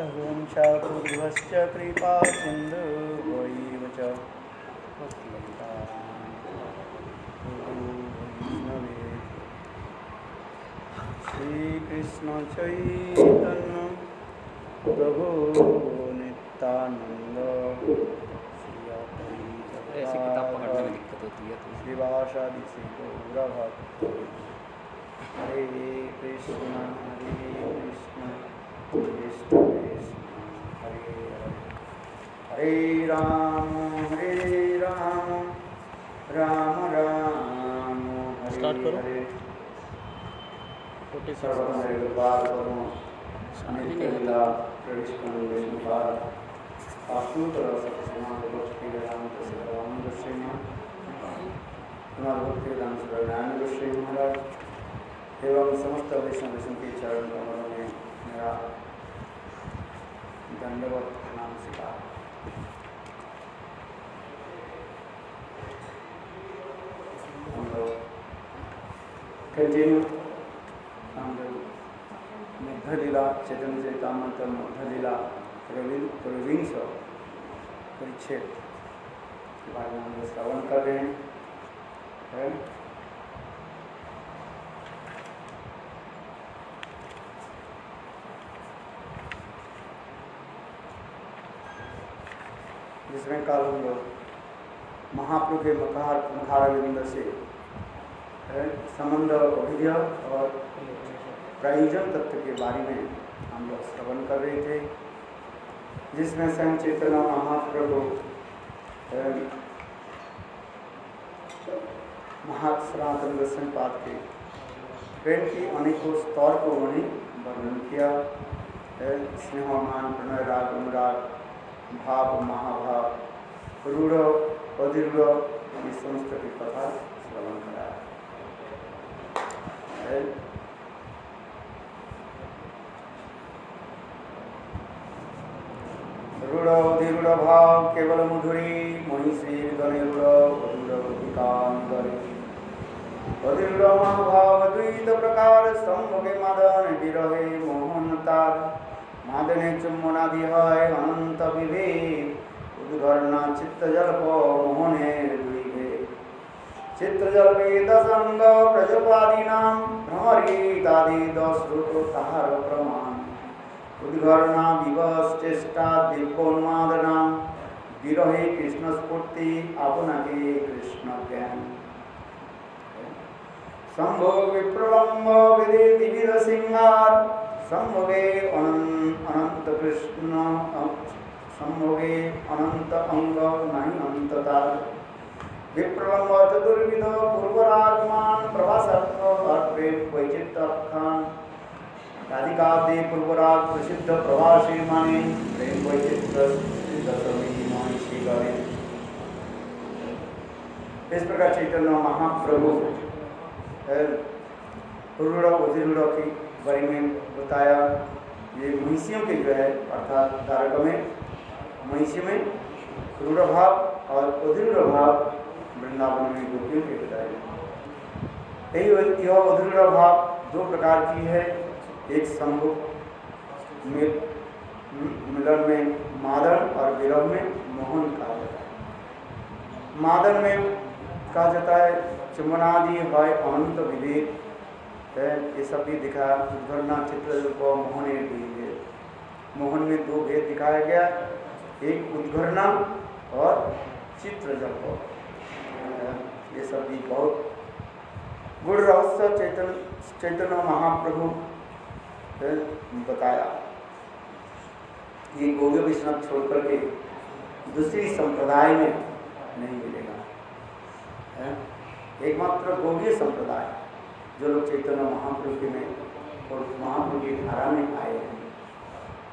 ॐ च पूर्वश्च कृपा सिन्धुवैव च वैष्णवे श्रीकृष्ण चैतन्य प्रभु नित्यानंद ऐसी किताब पकड़ने में दिक्कत होती है तो श्रीवासादि श्री गौरभक्त हरे कृष्ण कृष्ण हरे हरे राम राम राम स्टार्ट करो। हरे महाराज एवं समस्त वैष्णव के चरण कमलों में मेरा दंडवत प्रणाम स्वीकार। हम लोग कंटिन्यू हम लोग मध्य लीला चैतन्य चैतामृत मध्य लीला प्रविंश परिच्छेद के बारे में हम लोग श्रवण कर रहे हैं। जिसमें कल हम लोग महाप्रभु के मुखारविंद से संबंध अभिधेय और प्रयोजन तत्व के बारे में हम लोग श्रवण कर रहे थे, जिसमें स्वयं चैतन्य महाप्रभु महासनातन दर्शन पाठ के प्रेम की अनेकों स्तर को उन्होंने वर्णन किया। स्नेह मान प्रणय राग अनुराग भाव महाभाव रूढ़ अधिरूढ़ ये समस्त की कथा श्रवण कराया। रूढ़ अधिरूढ़ भाव केवल मधुरी महिषी गणरूढ़ अधिरूढ़ महाभाव द्वैत प्रकार संभोगे मदन विरहे मोहनतार मादने चुम्बनादि है अनंत विवेक उद्घर्णा चित्तजल्प मोहने द्विगे चित्तजल्पे दसंग प्रजपादीनां भ्रमरीतादि दशरुतो तार प्रमाण उद्घर्णा विवश्चेष्टा दिव्योन्मादनां विरहे कृष्ण स्फूर्ति आपनागे कृष्ण ज्ञान संभोग विप्रलम्ब विदेति विद सिंगार संभोगे अनंत कृष्ण संभोगे अनंत अंग नहीं अंतता विप्रलम्ब चतुर्विध पूर्वराजमान प्रभासर्थ अर्पे वैचित्राख्यान राधिकाब्दे पूर्वराज प्रसिद्ध प्रभाषी माने प्रेम वैचित्र दशमी महिषी गणे। इस प्रकार चैतन्य महाप्रभु रूढ़ अधिरूढ़ की बारे में बताया। ये महिषियों के जो है अर्थात द्वारका में महिषी में रूढ़ भाव और अधिरूढ़ भाव वृंदावन में गोपियों के बताए। यह अधिरूढ़ भाव दो प्रकार की है। एक संभोग मिलन में मादन और विरह में मोहन कहा जाता है। मादन में कहा जाता है चुम्बनादि है अनंत विवेक है, ये सब भी दिखाया। उद्घर्णा चित्रजल्प मोहने भेद मोहन में दो भेद दिखाया गया, एक उद्घर्णा और चित्रजल्प। ये सब भी बहुत गुण रहस्य चैतन्य महाप्रभु बताया। ये गौड़ वैष्णव छोड़ करके दूसरी संप्रदाय में नहीं मिलेगा। एकमात्र गौड़ीय संप्रदाय जो लोग चैतन्य महाप्रभु में और महाप्रभु की धारा में आए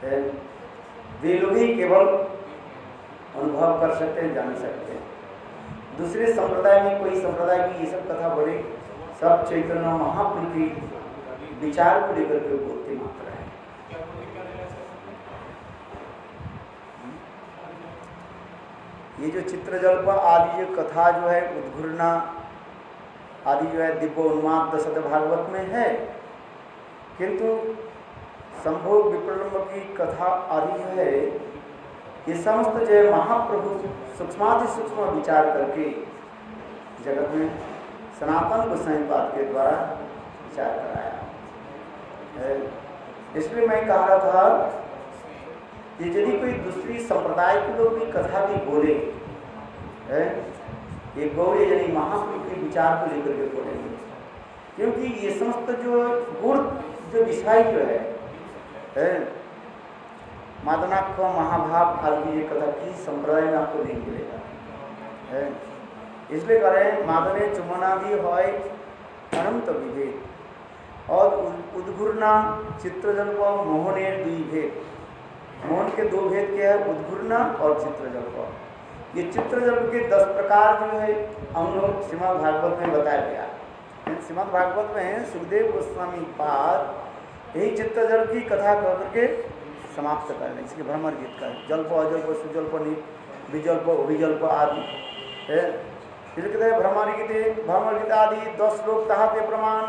हैं वे लोग ही केवल अनुभव कर सकते हैं, जान सकते हैं। दूसरे संप्रदाय में कोई संप्रदाय की ये सब कथा बड़े सब चैतन्य महाप्रभु की विचार को लेकर के बोलते मात्र है। ये जो चित्रजल्प आदि जो कथा जो है उद्घूर्णा आदि जो है दिव्य उन्माद दशरथ भागवत में है, किंतु संभोग विप्रलंब की कथा आदि है, ये समस्त जो है महाप्रभु सूक्ष्माति सूक्ष्म विचार करके जगत में सनातन गोसाई पाद के द्वारा विचार कराया है। इसलिए मैं कह रहा था कि यदि कोई दूसरी संप्रदाय के लोग भी कथा भी बोले है, ये गौड़े यानी महाप्रभु के विचार को लेकर के बोलेंगे, क्योंकि ये समस्त जो गुण जो विषय जो है मादनाक्ष महाभाव आदि ये कथा की संप्रदाय में आपको नहीं मिलेगा है। इसलिए कह रहे हैं मादने चुमनादि है अनंत विभेद और उद्घूर्णा चित्रजल्प मोहनेर दुई भेद। मोहन के दो भेद क्या है, उद्घूर्णा और चित्रजल्प। ये चित्रजल्प के 10 प्रकार जो है हम लोग श्रीमद् भागवत में बताया गया। श्रीमद् भागवत में सुखदेव गोस्वामी पाद यही चित्रजल्प की कथा कह करके समाप्त कर रहे हैं। इसके भ्रमर गीत का जल्प अजल्प सुजल्प विजल्प अभिजल्प आदि है। कहते हैं भ्रमर गीत आदि 10 श्लोक तहाते प्रमाण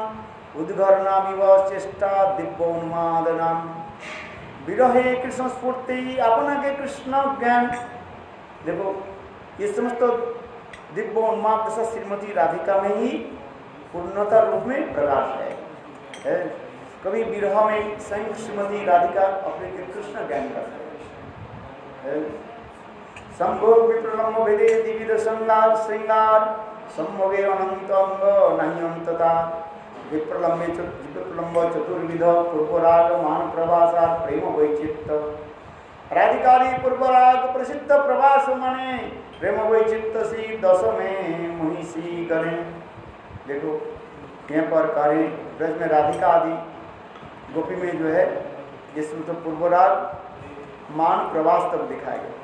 उद्घरणा विव चेष्टा दिव्योन्मादनम विरहे कृष्ण स्फूर्ति अपना के कृष्ण ज्ञान। देखो ये समस्त दिव्योन्माद दशा श्रीमती राधिका में ही पूर्णता रूप में प्रकाश है। कभी विरह में स्वयं श्रीमती राधिका अपने के कृष्ण ज्ञान करते हैं। संभोग विप्रलंब भेदे दिविध संगार श्रृंगार संभोगे अनंत अंग नहीं अंतता विप्रलंब चतुर्विध पूर्वराग मान प्रवासा प्रेम वैचित्त राधिकारी पूर्वराग प्रसिद्ध प्रवास मने प्रेम वैचित्त सी 10 में महिषी करें। देखो यहाँ पर कार्य ब्रज में राधिका आदि गोपी में जो है जिसमें तो पूर्वराग मान प्रवास तक दिखाया गया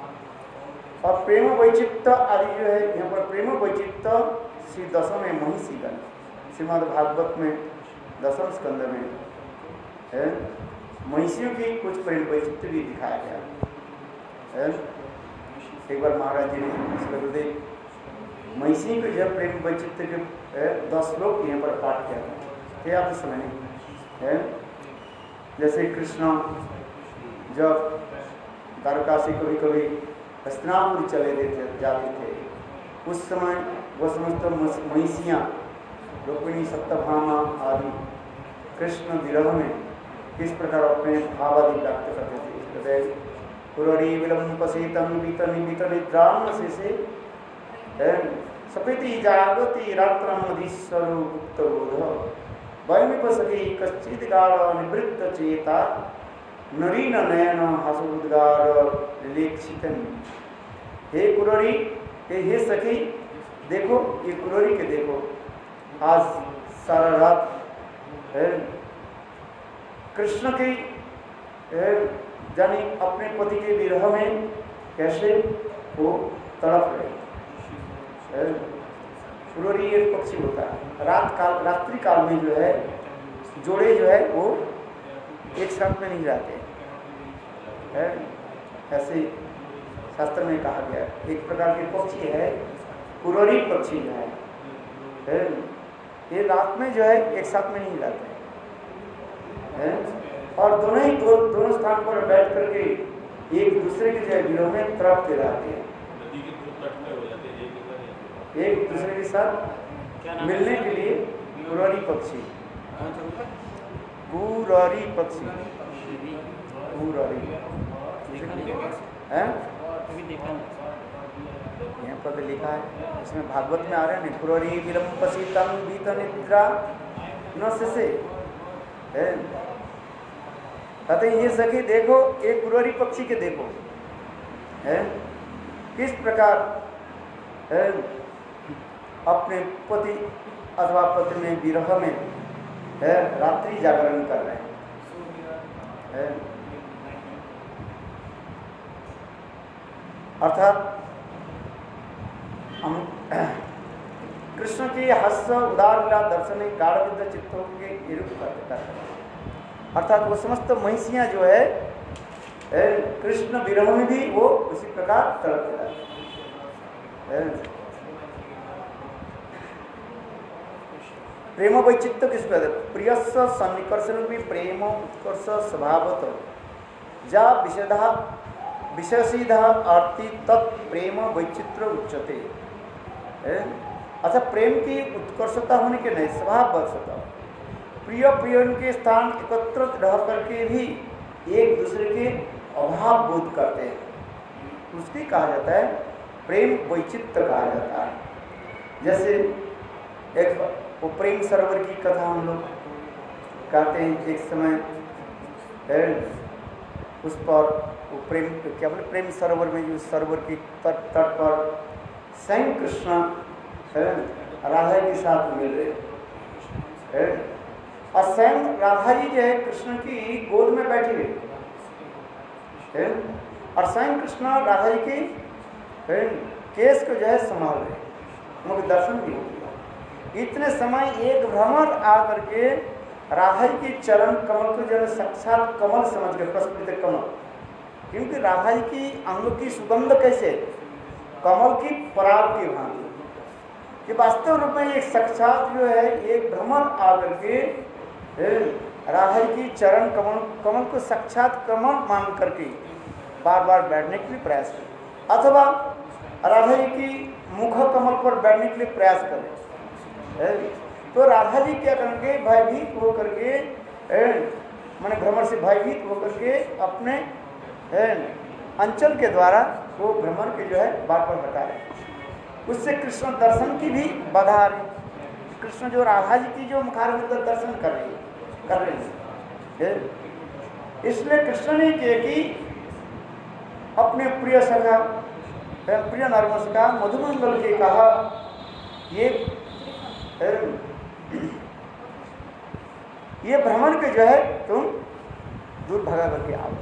और प्रेम वैचित्त आदि जो है यहाँ पर प्रेम वैचित्त श्री 10 में महिषी गण श्रीमद् भागवत में 10वें स्कंद में है महिषियों की कुछ प्रेम वैचित्त भी दिखाया गया है। एक बार महाराज जी ने गुरुदेव महिषी को जब प्रेम वैचित्त के 10 श्लोक यहाँ पर पाठ किया थे आप समय नहीं है। जैसे कृष्ण जब द्वारकाशी कभी कभी हस्तिनापुर चले जाते थे, उस समय वह समस्त महिषियाँ रुक्मिणी सप्तभामा आदि कृष्ण विरह में किस प्रकार अपने भाव आदि व्यक्त करते थे। पुररी विलंबसीतम निद्राम से सपेति जागति रात्रम मधीश्वर गुप्त बोध वयमिपसति कश्चित् गाढ़ निवृत्त चेता नरीन नयन हसुद्गार लेक्षितन। हे कुररी हे सखी देखो ये कुररी के देखो आज सारा रात कृष्ण की जानी अपने पति के विरह में कैसे वो तड़प रहे। कुररी एक पक्षी होता है, रात्रि काल में जो है जोड़े जो है वो एक साथ में नहीं जाते है। ऐसे शास्त्र में कहा गया एक प्रकार के पक्षी है कुररी पक्षी जो है ये रात में जो है एक साथ में नहीं जाते हैं और दोनों ही दोनों स्थान पर बैठ करके एक दूसरे के जो है विरह में तड़पते रहते हैं। एक दूसरे के साथ मिलने के लिए कुररी पक्षी कुररी पक्षी कुररी है यहाँ पर लिखा है, इसमें भागवत में आ रहा है ना कुररी विलंबसीतम बीत निद्रा न से कहते ये सखी देखो एक कुररी पक्षी के देखो है किस प्रकार है अपने पति अथवा पत्नी विरह में है रात्रि जागरण कर रहे हैं। अर्थात हम कृष्ण के हास्य उदार लीला दर्शन गाढ़ विद्ध चित्तों के निरूप करते हैं। अर्थात वो समस्त महिषियाँ जो है कृष्ण विरह में भी वो उसी प्रकार तड़पते रहते हैं। प्रेम वैचित्र्य किस कहते हैं? प्रियस्स सन्निकर्षण भी प्रेम उत्कर्ष स्वभावत जा विषेधा विशेषिधा आरती तत्प्रेम वैचित्र्य उच्चते। अच्छा, प्रेम की उत्कर्षता होने के नहीं, स्वभाववशता प्रिय प्रियन के स्थान एकत्र रह करके भी एक दूसरे के अभाव बोध करते हैं, उसकी कहा जाता है प्रेम वैचित्र्य कहा जाता है। जैसे एक वो प्रेम सरोवर की कथा हम लोग कहते हैं, एक समय उस पर वो प्रेम क्या बोले, प्रेम सरोवर में जो सरोवर की तट पर स्वयं कृष्ण राधा के साथ मिल रहे और स्वयं राधा जी जो है कृष्ण की गोद में बैठी हुई और स्वयं कृष्ण राधा जी की केस को जो है संभाल रहे, उनके दर्शन भी हो गया। इतने समय एक भ्रमर आकर के राधा जी के चरण कमल को जो साक्षात कमल समझ गए, प्रस्फुटित कमल, क्योंकि राधा जी की अंग की सुगंध कैसे कमल की पराग की भांति, कि वास्तव रूप में एक साक्षात जो है एक भ्रमर आकर के राधा जी की चरण कमल को साक्षात कमल मान करके बार बार बैठने के लिए प्रयास करें, अथवा राधा जी की मुख कमल पर बैठने के लिए प्रयास करें, तो राधा जी क्या करेंगे, भयभीत होकर के माने भ्रमर से भयभीत होकर के अपने अंचल के द्वारा वो भ्रमर के जो है बार बार हटा रहे, उससे कृष्ण दर्शन की भी बाधा आ रही। कृष्ण जो राधा जी की जो मुखारविंद दर्शन कर रहे हैं, इसलिए कृष्ण ने किया कि अपने प्रिय सखा प्रिय नरमस का मधुमंगल के कहा ये भ्रमण के जो है तुम दूर भगा करके आओ।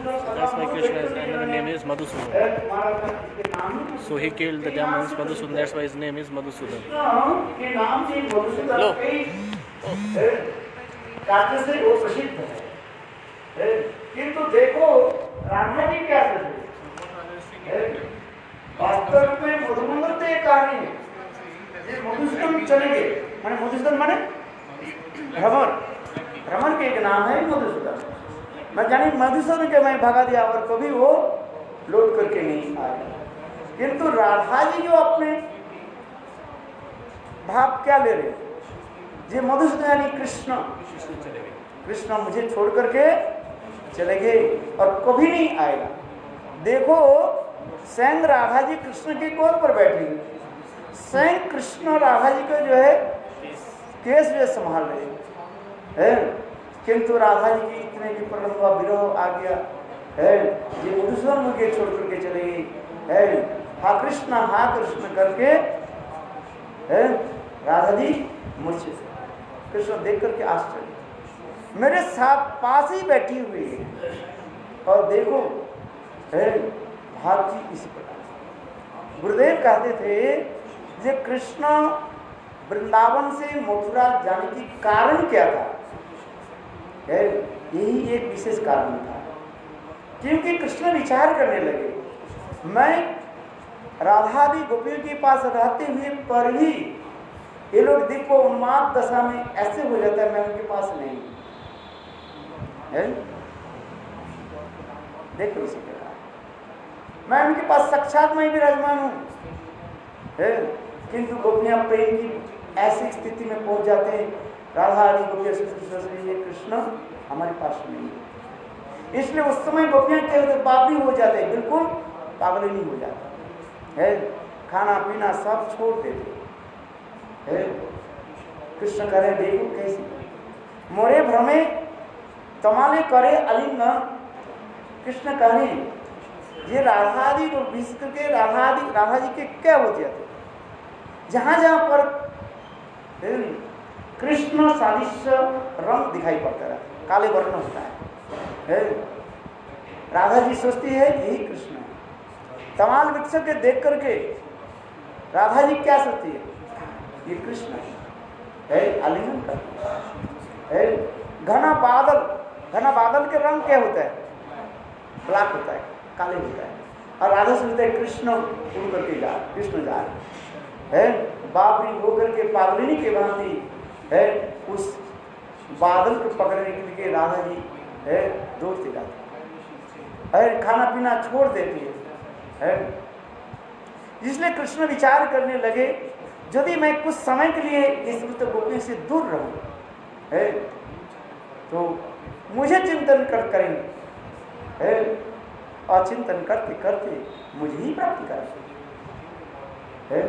That's why Krishna is, and the name is Madhusudan. So he killed the demons Madhusudan. That's why his name is Madhusudan. के नाम से मधुसूदन लो। कार्य से वो प्रसिद्ध है। किंतु देखो राधा जी क्या सोचे, वास्तव में मधुमंगल तो एक कहानी है, ये मधुसूदन चले गए, माने मधुसूदन माने भ्रमर, भ्रमर के एक नाम है मधुसूदन। मैं जानी मधुसूदन के मैं भगा दिया और कभी वो लौट करके नहीं आया, किंतु राधा जी जो अपने भाव क्या ले रहे, ये मधुसूदन यानी कृष्ण, कृष्ण मुझे छोड़ करके चले गए और कभी नहीं आएगा। देखो स्वयं राधा जी कृष्ण की गोद पर बैठी, स्वयं कृष्ण राधा जी को जो है केस जो संभाल रहे हैं, किंतु राधा जी की इतने भी प्रबल हुआ विरोह आ गया है, ये मधुसूदन मुझे छोड़ करके चले गई है, हा कृष्ण करके है राधा जी मुझसे कृष्ण देख करके आश्चर्य, मेरे साथ पास ही बैठी हुई है और देखो है भाव जी इसी प्रकार। गुरुदेव कहते थे जे कृष्ण वृंदावन से मथुरा जाने की कारण क्या था, यही एक विशेष कारण था, क्योंकि कृष्ण विचार करने लगे मैं राधादि गोपियों के पास रहते हुए पर भी ये लोग दिव्य उन्माद दशा में ऐसे हो जाता है, मैं उनके पास नहीं है। देखो इसी प्रकार मैं उनके पास साक्षात में भी विराजमान हूँ, किंतु गोपियां प्रेम की ऐसी स्थिति में पहुंच जाते हैं, राधा आदि गोपियां ये कृष्ण हमारे पास नहीं है, इसलिए उस समय गोपियां क्या होते पापी हो जाते हैं, बिल्कुल पागल नहीं हो जाते है, खाना पीना सब छोड़ देते है। कृष्ण करे देखो कैसी मोरे भ्रमे तमाले करे अलिंगन, कृष्ण कहे ये राधादि को विश्व के राधा जी के क्या होते थे, जहां जहां पर कृष्ण सादृश्य रंग दिखाई पड़ता है, काले वर्ण होता है, राधा जी सोचती है यही कृष्ण है। तमाल वृक्ष के देख करके राधा जी क्या सोचती है, ये कृष्ण है, आलिंगन करती है। घना बादल के रंग क्या होता है, ब्लैक होता है, काले होता है, और राधा सोचते है कृष्ण उड़ करके जा, कृष्ण जा है, बाबरी होकर के पागलिनी के भांति है उस बादल को पकड़ने के लिए राधा जी है दौड़ती जाती है, खाना पीना छोड़ देती है। इसलिए कृष्ण विचार करने लगे, यदि मैं कुछ समय के लिए इस गोपी से दूर रहूं है तो मुझे चिंतन करेंगे है, और चिंतन करते करते मुझे ही प्राप्ति करेंगे है।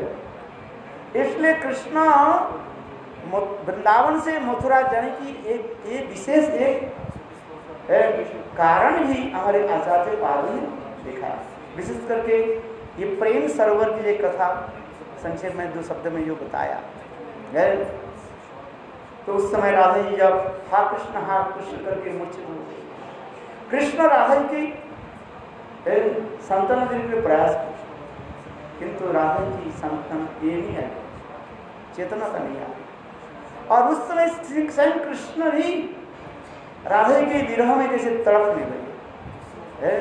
इसलिए कृष्ण वृंदावन से मथुरा जाने की एक विशेष कारण भी हमारे आचार्य पादों ने देखा है। विशेष करके ये प्रेम सरोवर की एक कथा संक्षेप में 2 शब्द में जो बताया है, तो उस समय राधा जी जब हा कृष्ण करके मूर्छित हो गए, कृष्ण राधा जी की संतान देने के प्रयास किए, किंतु राधा जी संतान ये नहीं है, चेतना का नहीं आई। और उस समय स्वयं कृष्ण ही राधा जी के विरह में जैसे तड़पने लगे है।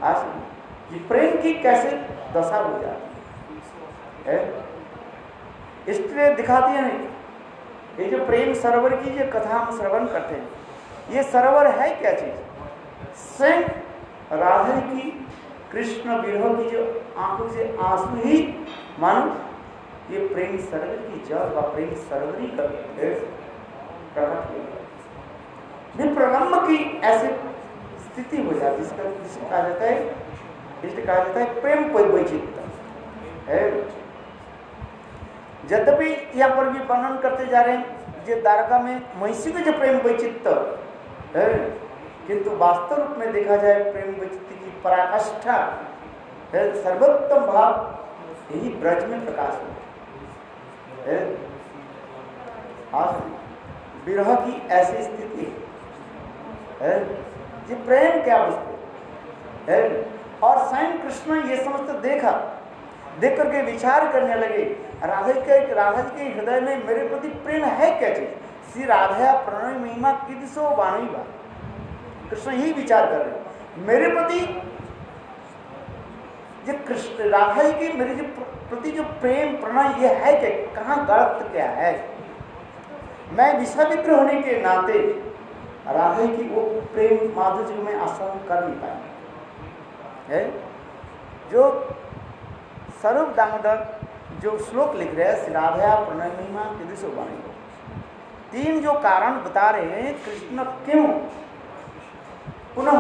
आज ये प्रेम की कैसे दशा हो जाती है, इसलिए दिखाती है नहीं। ये जो प्रेम सरोवर की जो कथा हम श्रवण करते हैं, ये सरोवर है क्या चीज? स्वयं राधा की कृष्ण विरह की जो आंखों से आंसू ही मानो ये प्रेम सरोवर की जल व प्रेम सरोवरी का प्रकट हो, प्रलम्ब की ऐसी स्थिति हो जाती है, जिसे कहा जाता है, इसलिए कहा जाता है प्रेम वैचित्र है। यद्यपि यहाँ पर भी वर्णन करते जा रहे हैं जो द्वारका में महिषी का जो प्रेम वैचित्र है, किंतु वास्तव रूप में देखा जाए प्रेम वैचित्र की पराकाष्ठा है, सर्वोत्तम भाव यही ब्रज में प्रकाश है। आज विरह की ऐसी स्थिति है, ये प्रेम क्या वस्तु है। और स्वयं कृष्ण ये समस्त देखा, देख करके विचार करने लगे, राधा जी के हृदय में मेरे प्रति प्रेम है क्या चीज? श्री राधा प्रणय महिमा किदसो वाणी बा। कृष्ण यही विचार कर रहे, मेरे प्रति जो कृष्ण राधा जी की मेरे जो प्रति जो प्रेम प्रणय ये है क्या, कहाँ गलत क्या है? मैं विषय विग्रह होने के नाते राधा की वो प्रेम माधुर्य में आस्वादन कर नहीं पाए है। जो स्वरूप दामोदर जो श्लोक लिख रहे हैं, राधा प्रणय महिमा किदसो वाणी, 3 जो कारण बता रहे हैं कृष्ण क्यों पुनः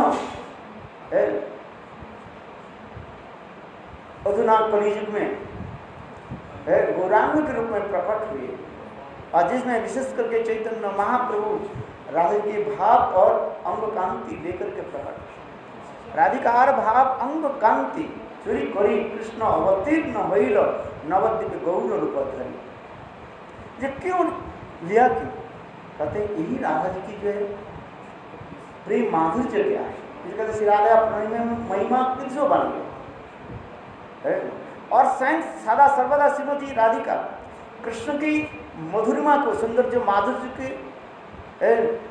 अधुना कलियुग में गौरांग के रूप में प्रकट हुए, और जिसमें विशेष करके चैतन्य महाप्रभु राधा के भाव और अंग कांति लेकर के प्रकट, राधिकार भाव अंग कांति चुरी करी कृष्ण अवतीर्ण होइल नवद्वीप गौर रूप धरी। ये क्यों लिया? क्यों कहते हैं यही राधा जी की जो है प्रेम माधुर्य क्या है, इसका श्री राधा प्रणय में महिमा किदसो बन गया। और स्वयं सदा सर्वदा श्रीमती राधिका कृष्ण की मधुरिमा को, सुंदर जो माधुर्य के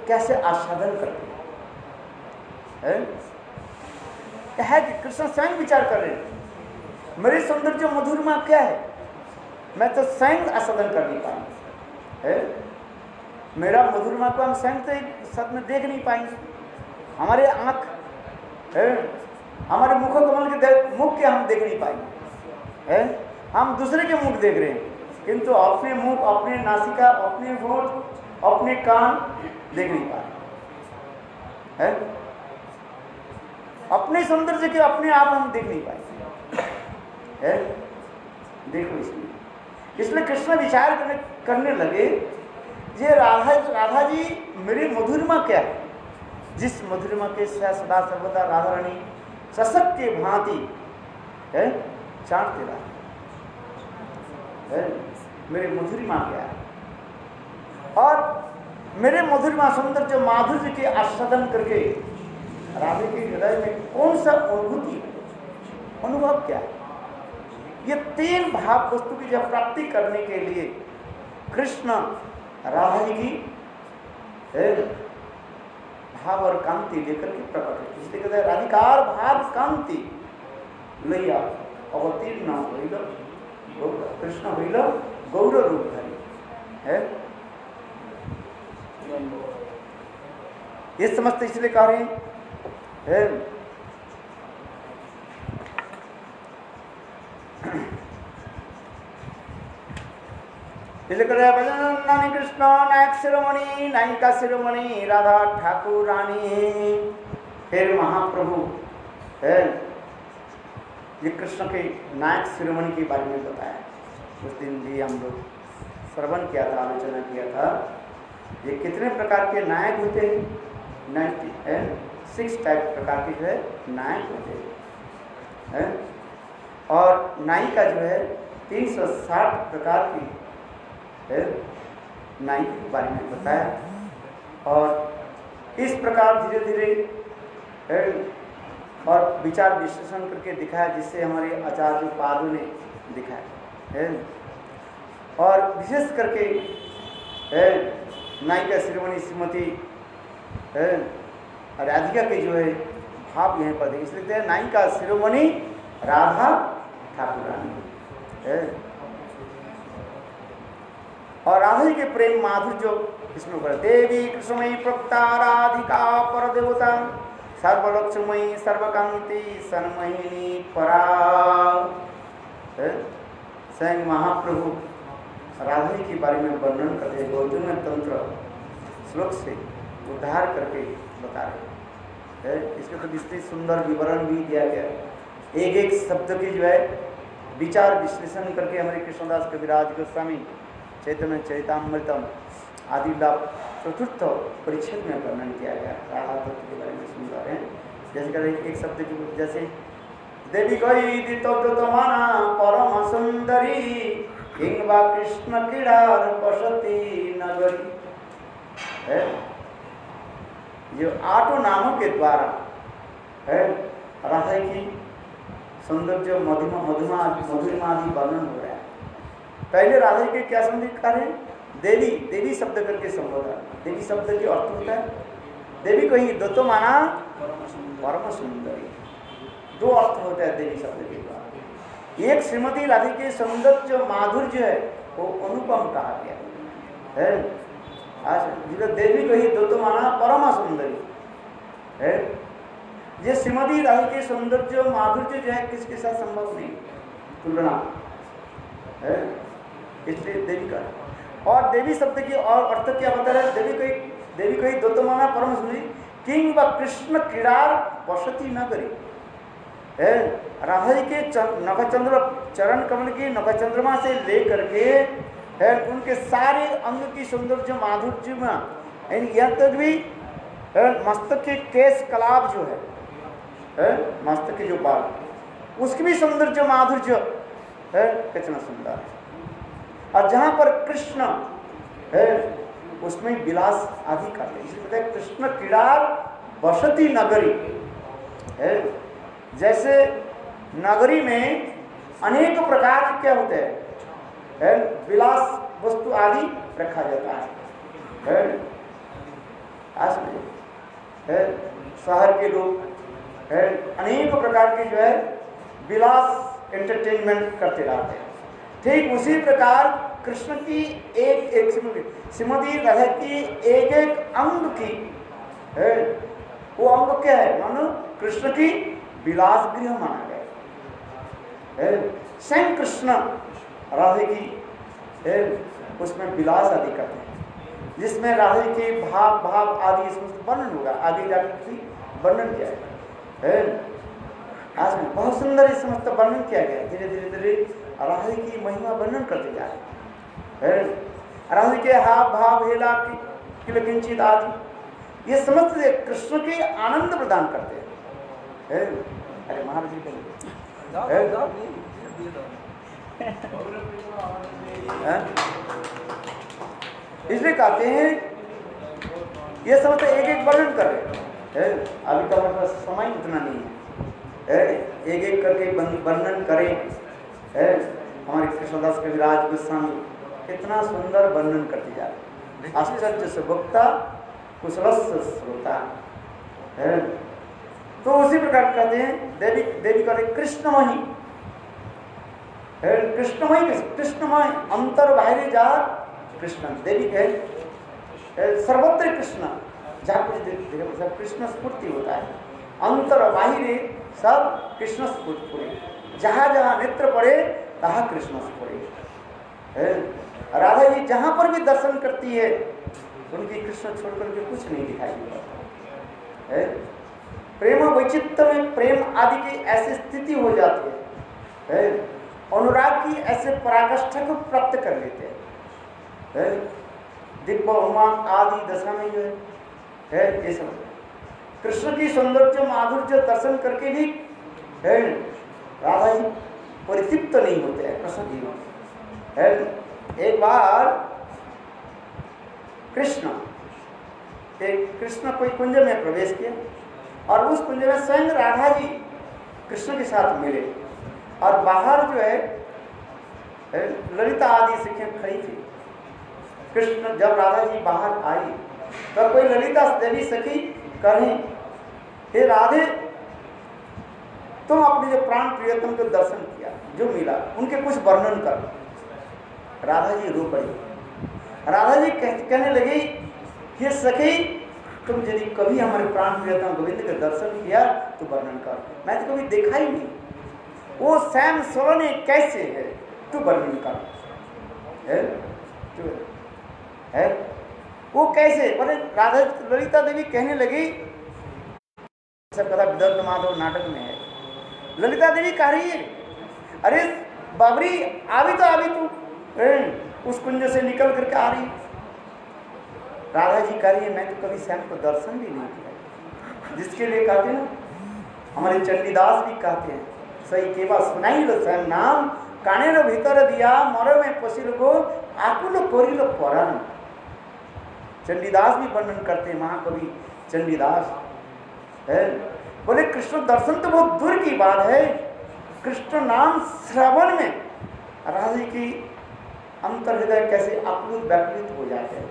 कैसे आस्वादन करते है कि कृष्ण स्वयं विचार कर रहे हैं, मेरे सौंदर्य मधुरिमा क्या है, मैं तो स्वयं आस्वादन कर नहीं पाएंगे है। मेरा मधुरिमा को हम स्वयं तो सद में देख नहीं पाएंगे, हमारे आँख है, हमारे मुख कमल के मुख के हम देख नहीं पाएंगे है। हम दूसरे के मुख देख रहे हैं, किंतु अपने मुख, अपने नासिका, अपने होठ, अपने कान देख नहीं पा रहे है। अपने सौंदर्य के अपने आप हम देख नहीं पाए है। देखो इसलिए कृष्ण विचार करने लगे, ये राधा जी मेरी मधुरिमा क्या है, जिस मधुरिमा के सदा सर्वदा राधा रानी सशक्त के भांति है चाटते रहा है। मेरे मधुरिमा क्या है, और मेरे मधुरिमा सौंदर्य माधुर्य के आस्वादन करके राधे के हृदय में कौन सा अनुभूति, अनुभव क्या है? ये 3 भाव वस्तु की जब प्राप्ति करने के लिए कृष्ण राधा जी की भाव और कांति लेकर के प्रकट है। इसलिए कहते हैं राधिकार भाव कांति लैया अवतीर्ण कृष्ण हुई गौर रूप धरी है। ये समझते इसलिए कह रहे हैं इसलिए कर भजन कृष्ण नायक शिरोमणि नायिका शिरोमणि राधा ठाकुर रानी। फिर महाप्रभु है ये कृष्ण के नायक शिरोमणि के बारे में बताया। उस दिन भी हम लोग श्रवण किया था, आलोचना किया था। ये कितने प्रकार के नायक होते हैं? 6 टाइप प्रकार के जो है नायक होते हैं। और नायिका जो है 360 प्रकार की नायिका के बारे में बताया। और इस प्रकार धीरे धीरे और विचार विश्लेषण करके दिखाया, जिससे हमारे आचार्य पादों ने दिखाया। और विशेष करके नायिका श्रीमणी श्रीमती राधिका के जो है भाव यहाँ पर इसलिए नायिका शिरोमणि राधा ठाकुर रानी। और राधा जी के प्रेम माधुर्य इसमें कर देवी कृष्णमयी प्रक्ता राधिका पर देवता सर्वलक्ष्मयी सर्वकांति सन्मोहिनी परा। स्वयं महाप्रभु राधा जी के बारे में वर्णन करते हैं, गौतम तंत्र श्लोक से उद्धार करके बता रहे हैं। इसके तो विस्तृत सुंदर विवरण भी दिया गया, एक एक शब्द की जो है विचार विश्लेषण करके हमारे कृष्णदास कविराज गोस्वामी चैतन्य चैतामृतम आदि लाभ चतुर्थ परिच्छेद में वर्णन किया गया। राधा तत्व के बारे में सुंदर है। जैसे कर एक शब्द की जैसे देवी गई दितमाना परम सुंदरी किंबा कृष्ण क्रीडार बसती नगरी है। जो 8 नामों के द्वारा है राधा की सौंदर्य मधुमा आदि वर्णन हो रहा है। पहले राधा के क्या संबंधित है? देवी, देवी शब्द करके संबोधन। देवी शब्द की अर्थ होता है देवी को ही दो माना परम सुंदरी। 2 अर्थ होता है देवी शब्द के द्वारा। एक श्रीमती राधा के सौंदर्य माधुर्य है वो अनुपम कहा गया है। आज देवी को ही दो माना परम सुंदरी है। ये श्रीमती राधा के सौंदर्य माधुर्य जो है किसके साथ संभव नहीं तुलना है, इसलिए देवी का। और देवी शब्द की और अर्थ क्या बता रहा है? देवी को ही दो माना परम सुंदरी किंग व कृष्ण क्रीडार बसती न करी है। राधा जी के नभचंद्र चरण कमल की नभचंद्रमा से लेकर के है उनके सारे अंग की सौंदर्य माधुर्य में यह तक भी मस्तक के केश कलाप जो है मस्तक के जो बाल उसकी भी सौंदर्य माधुर्य है कितना सुंदर है। और जहाँ पर कृष्ण है उसमें विलास आदि करते हैं। इसलिए कृष्ण क्रीड़ा बसती नगरी है। जैसे नगरी में अनेक प्रकार के क्या होते हैं विलास वस्तु आदि रखा जाता है। आज है शहर के लोग है अनेक प्रकार के जो है विलास एंटरटेनमेंट करते रहते हैं। ठीक उसी प्रकार कृष्ण की एक श्रीमती राधा की एक अंग की है वो अंग क्या है? मानो कृष्ण की विलास गृह माना गया है। स्वयं कृष्ण राधे की है उसमें विलास आदि करते हैं, जिसमें राधे के भाव आदि इसमें वर्णन होगा। आगे जाकर वर्णन किया है। आज में बहुत सुंदर इस समस्त वर्णन किया गया। धीरे धीरे धीरे राधे की महिमा वर्णन करते जा रहे हैं। राधे के हाव भाव हेला किंचित आदि ये समस्त कृष्ण के आनंद प्रदान करते हैं। अरे महाराज जी इसलिए कहते हैं ये समस्त एक एक वर्णन कर रहे हैं। अभी तो हमारे पास समय उतना नहीं है एक एक करके वर्णन करें। हमारे कृष्णदास कविराज गोस्वामी कितना सुंदर वर्णन करते जा रहे हैं। आश्चर्य से वक्ता कुशलस्य श्रोता है। तो उसी प्रकार कहते हैं देवी कहते कृष्ण वही कृष्णमय अंतर बाहरी जात कृष्ण देवी है सर्वत्र कृष्ण, जहाँ कुछ सब कृष्ण स्फूर्ति होता है, अंतर बाहरी सब कृष्ण स्फूर्ति, जहाँ जहाँ नेत्र पड़े तहाँ कृष्ण स्फूर्ति। राधा जी जहाँ पर भी दर्शन करती है उनकी कृष्ण छोड़ करके कुछ नहीं दिखाई देता है। प्रेम वैचित्र में प्रेम आदि की ऐसी स्थिति हो जाती है, अनुराग की ऐसे पराकाष्ठा को प्राप्त कर लेते हैं। दिव्य उन्माद आदि दशा में जो है ये सब कृष्ण की सौंदर्य माधुर्य दर्शन करके भी राधा जी परितृप्त नहीं होते हैं कृष्ण जी। एक बार कृष्ण कोई कुंज में प्रवेश किया और उस कुंज में स्वयं राधा जी कृष्ण के साथ मिले और बाहर जो है ललिता आदि सखियां खड़ी थी। कृष्ण जब राधा जी बाहर आई तब कोई ललिता देवी सखी कहें, हे राधे तुम अपने जो प्राण प्रियतम को दर्शन किया जो मिला उनके कुछ वर्णन कर। राधा जी रो पड़ी। राधा जी कहने लगी, हे सखी तुम यदि कभी हमारे प्राण प्रियतम गोविंद का दर्शन किया तो वर्णन कर, मैं तो कभी देखा ही नहीं, वो श्याम सलोने कैसे है तू वर्णन कर। है वो कैसे बोले। राधा ललिता देवी कहने लगी, सब कथा विदर्भ माधव नाटक में है, ललिता देवी कह रही है, अरे बाबरी अभी तू उस कुंज से निकल करके आ रही। राधा जी कह रही है, मैं तो कभी श्याम को दर्शन भी नहीं किया, जिसके लिए कहते हैं ना हमारे चंडीदास भी कहते हैं, सही केवा सुनाई लो श्याम नाम कानेर भीतर दिया मर में पशिल को आकुल कोरिल परान। चंडीदास भी वर्णन करते हैं, महाकवि चंडीदास है, बोले कृष्ण दर्शन तो बहुत दूर की बात है, कृष्ण नाम श्रवण में राधा जी की अंतर हृदय कैसे आप्लुत व्याप्लित हो जाते हैं।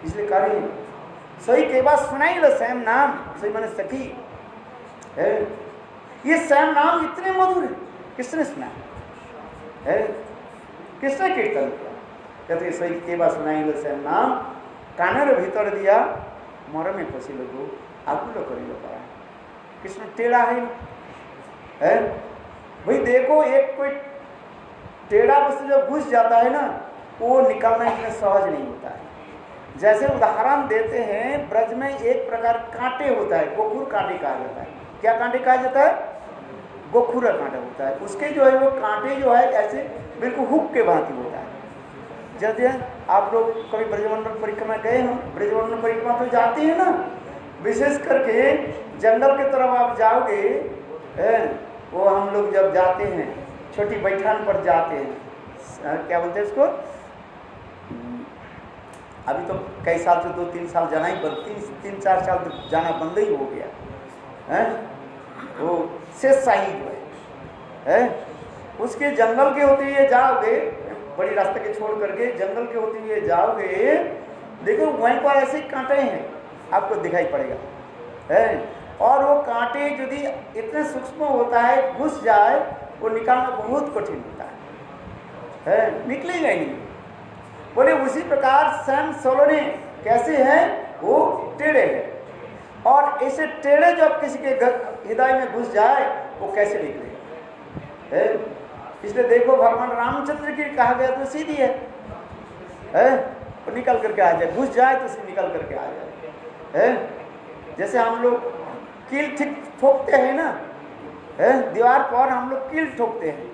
इसलिए कह रही सही के बाद सुनाई लो श्याम नाम, सही मैंने सखी है, ये श्याम नाम इतने मधुर है, किसने सुना है, किसने कीर्तन किया। कहते सही के बाद सुनाई लो श्याम नाम कानेर भीतर दिया मर में पसी लोगो आकुल करी लो पाया। कृष्ण टेढ़ा है भाई, देखो एक कोई टेढ़ा वस्तु जब घुस जाता है ना वो निकालना इतना सहज नहीं होता है। जैसे उदाहरण देते हैं, ब्रज में एक प्रकार कांटे होता है, गोखुर कांटे कहा जाता है। क्या कांटे कहा जाता है? गोखुर कांटा होता है। उसके जो है वो कांटे जो है ऐसे बिल्कुल हुक के भांति होता है। जब आप लोग कभी ब्रजमंडल परिक्रमा गए हो, ब्रजमंडल परिक्रमा तो जाते हैं ना, विशेष करके जंगल की तरफ आप जाओगे, वो हम लोग जब जाते हैं छोटी बैठान पर जाते हैं, क्या बोलते हैं उसको, अभी तो कई साल से 2-3 साल जाना ही बंद, 3-4 साल तो जाना बंद ही हो गया है। वो शेष शाही जो है उसके जंगल के होते हुए जाओगे, बड़ी रास्ते के छोड़ करके जंगल के होते हुए जाओगे, देखो वहीं पर ऐसे कांटे हैं आपको दिखाई पड़ेगा है। और वो कांटे यदि इतने सूक्ष्म होता है, घुस जाए वो निकालना बहुत कठिन होता है, निकलेगा ही नहीं। बोले उसी प्रकार श्याम सलोने कैसे है, वो टेढ़े है, और ऐसे टेढ़े जब किसी के हृदय में घुस जाए वो कैसे निकलेगा है। इसलिए देखो भगवान रामचंद्र की कहा गया तो सीधी है, वो निकल करके आ जाए, घुस जाए तो निकल करके आ जाए है। जैसे हम लोग कील ठीक ठोकते हैं ना, दीवार पर हम लोग कील ठोकते हैं,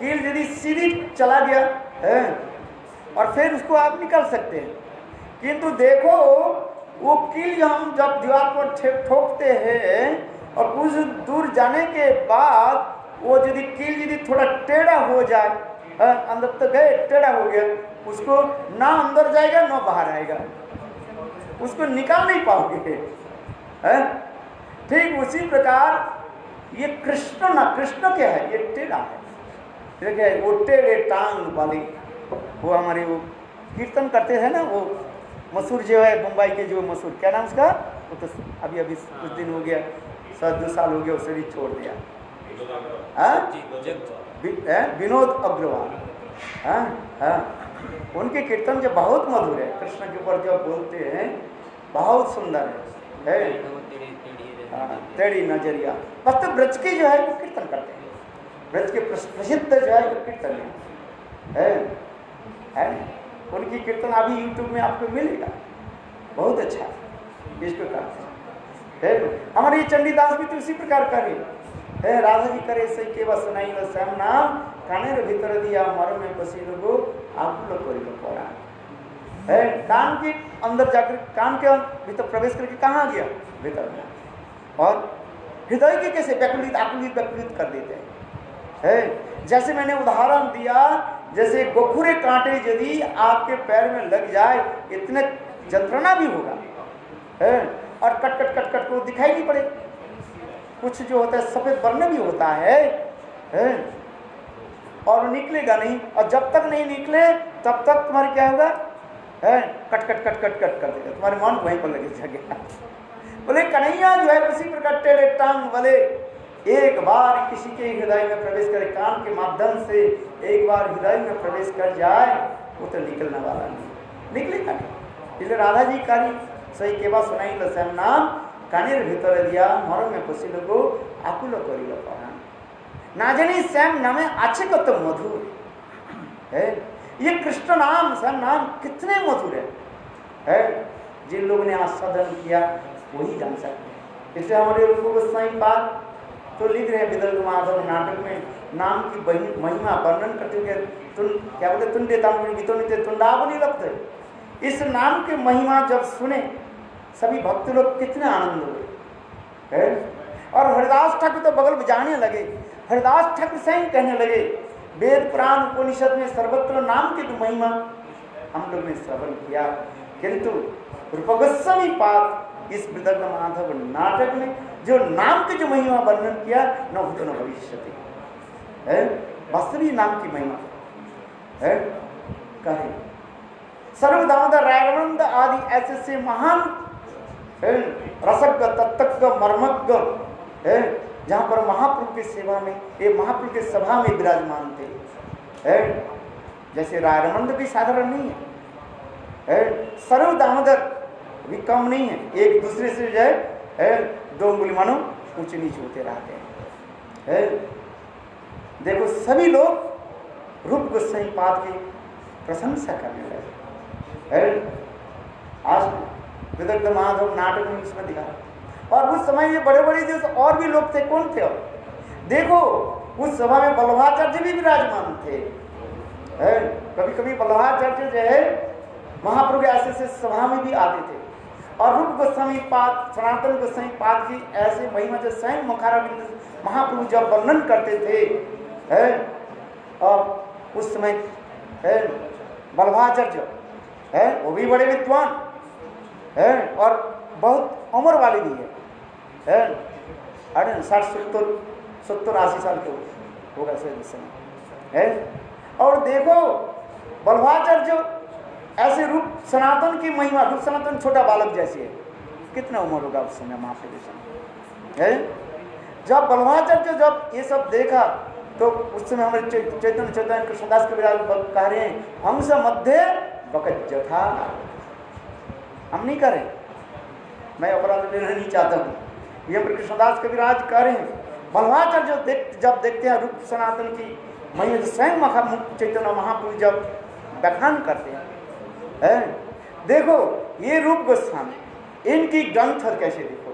कील यदि सीधी चला गया है और फिर उसको आप निकल सकते हैं, किंतु देखो वो कील हम जब दीवार पर ठोकते हैं और कुछ दूर जाने के बाद वो यदि कील यदि थोड़ा टेढ़ा हो जाए, अंदर तो गए टेढ़ा हो गया, उसको ना अंदर जाएगा ना बाहर आएगा, उसको निकाल नहीं पाओगे है। ठीक उसी प्रकार ये कृष्ण ना, कृष्ण क्या है, ये टेढ़ा है, देखिए वो टेढ़े टांग वाली, वो हमारे वो कीर्तन करते हैं ना, वो मशहूर जो है मुंबई के जो मशहूर, क्या नाम उसका, वो तो अभी कुछ दिन हो गया, 7-2 साल हो गया, उसे भी छोड़ दिया। हाँ विनोद अग्रवाल, हाँ हाँ, उनके कीर्तन जो बहुत मधुर है, कृष्ण के ऊपर जब बोलते हैं बहुत सुंदर है। तेरी नजरिया, वास्तव ब्रज के जो है वो कीर्तन करते हैं, ब्रज के प्रसिद्ध जो है वो कीर्तन है। उनकी कीर्तन अभी YouTube में आपको मिलेगा, बहुत अच्छा इस प्रकार है। हमारे चंडीदास भी तो इसी प्रकार करे है, राधा जी करे सही के बस नहीं लो श्याम नाम कानेर भीतर दिया मर में बसी लोगो आप लोग कोई लोग पड़ा है। कान के अंदर जाकर, कान के भीतर प्रवेश करके कहाँ गया? भीतर में। और हृदय के कैसे व्याकुलित आकुलित व्याकुलित कर देते हैं। जैसे मैंने उदाहरण दिया, जैसे गोखुरे कांटे यदि आपके पैर में लग जाए इतने यंत्रणा भी होगा है, और कट कट कट कट को दिखाई नहीं पड़े। कुछ जो होता है सफेद वर्ण भी होता है और निकलेगा नहीं, और जब तक नहीं निकले तब तक तुम्हारे क्या होगा है, cut cut cut cut cut कर देगा, तुम्हारे मन वहीं पर लगे जाएगा। बोले कन्हैया जो है उसी प्रकार टेढ़े टांग वाले एक बार किसी के हृदय में प्रवेश करे, कान के माध्यम से एक बार हृदय में प्रवेश कर जाए वो तो निकलने वाला नहीं, निकलेगा नहीं। इसलिए राधा जी कारी सही के बाद सुनाई लसम नाम कानेर भीतर दिया मरो में खुशी लोगो आकुल करी पढ़ा ना जानी श्याम नामे अच्छे को तो मधुर है। ये कृष्ण नाम श्याम नाम कितने मधुर है। जिन लोगों ने आस्वादन किया वही जान सकते हैं। इसलिए हमारे रूप गोस्वामी पाद तो लिख रहे हैं विदर्भ माधव नाटक में, नाम की महिमा वर्णन करते हुए तुम क्या बोले, तुम देता गीतों ने तुंडावली लगते। इस नाम के महिमा जब सुने सभी भक्त लोग कितने आनंद हुए है। और हरिदास ठाकुर तो बगल बजाने लगे, हरिदास ठाकुर स्वयं कहने लगे वेद पुराण उपनिषद में सर्वत्र नाम की तो महिमा हम लोग ने श्रवण किया, किंतु रूप गोस्वामी पाद इस विदर्भ माधव नाटक में जो नाम की जो महिमा वर्णन किया न भूतो न भविष्यति है, वास्तविक नाम की महिमा है। कहे सर्व दामोदर रायरमंद आदि ऐसे से महान रसज्ञ तत्त्वज्ञ मर्मज्ञ है, जहाँ पर महाप्रभु की सेवा में, ये महाप्रभु की सभा में विराजमान थे है। जैसे रायरमंद भी साधारण नहीं है, सर्व दामोदर भी कम नहीं है, एक दूसरे से जो है दो उंगली मानो ऊंचे नीचे होते रहते हैं। देखो सभी लोग रूप गोस्वामी पाद की प्रशंसा करने लगे। आज विदग्ध माधव नाटक में इसमें दिखा, और उस समय ये बड़े बड़े जो और भी लोग थे, कौन थे? और देखो उस सभा में बल्लभाचार्य भी विराजमान थे। कभी कभी बल्लभाचार्य जो है महाप्रभु ऐसे सभा में भी आते थे, और रूप गोस्वामी पाद, सनातन गोस्वामी पाद की ऐसे महिमा जो स्वयं मुखारविंद महाप्रभु जब वर्णन करते थे और उस समय बल्लभाचार्य वो भी बड़े विद्वान है और बहुत उम्र वाले भी है 60-70-80 साल के होगा उस समय है। और देखो बल्लभाचार्य ऐसे रूप सनातन की महिमा, रूप सनातन छोटा बालक जैसे है, कितना उम्र होगा उस समय महाप्रभु है। जब बल्लभाचार्य जब ये सब देखा तो उस समय हमारे चैतन्य चैतन्य कृष्णदास कविराज कह रहे हैं हंस मध्य बकत जथा। हम नहीं करें, मैं अपराध लेना नहीं चाहता हूँ, ये कृष्णदास कविराज कह रहे हैं। बल्लभाचार्य जब देखते हैं रूप सनातन की महिमा, स्वयं चैतन्य महाप्रभु जब व्याख्यान करते हैं देखो ये रूप गोस्वामी इनकी ग्रंथ कैसे देखो